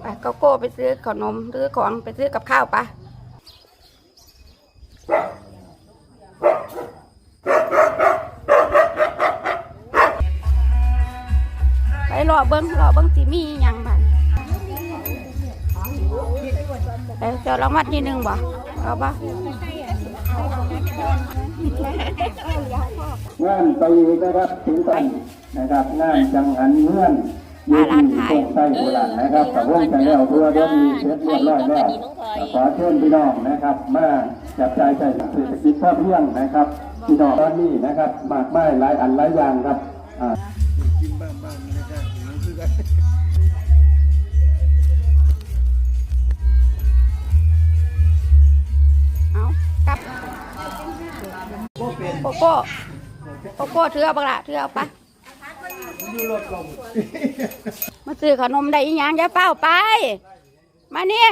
ไปโกโก้ไปซื้อขนมซื้อของไปซื้อกับข้าวปะไปรอเบิ้งสิมีหยังบ้างไปเจอรางวัลที่หนึ่งบ่เอาปะงานไปนะครับถึงกันนะครับงานจังหันเงื่อนยืนตรงใต้โบราณนะครับแต่วงใจแล้วตัวเดิมมีเสร็จเรียบร้อยแล้วขอเชิญพี่น้องนะครับมาจับจ่ายใช้เศรษฐกิจพอเพียงนะครับพี่น้องตอนนี้นะครับมากมายหลายอันหลายอย่างครับกินบ้างนะครับเอากลับโกโก้เถื่อบักละเถื่อปะมาซื้อขนมได้อีหยังอย่าเฝ้าไปมานี่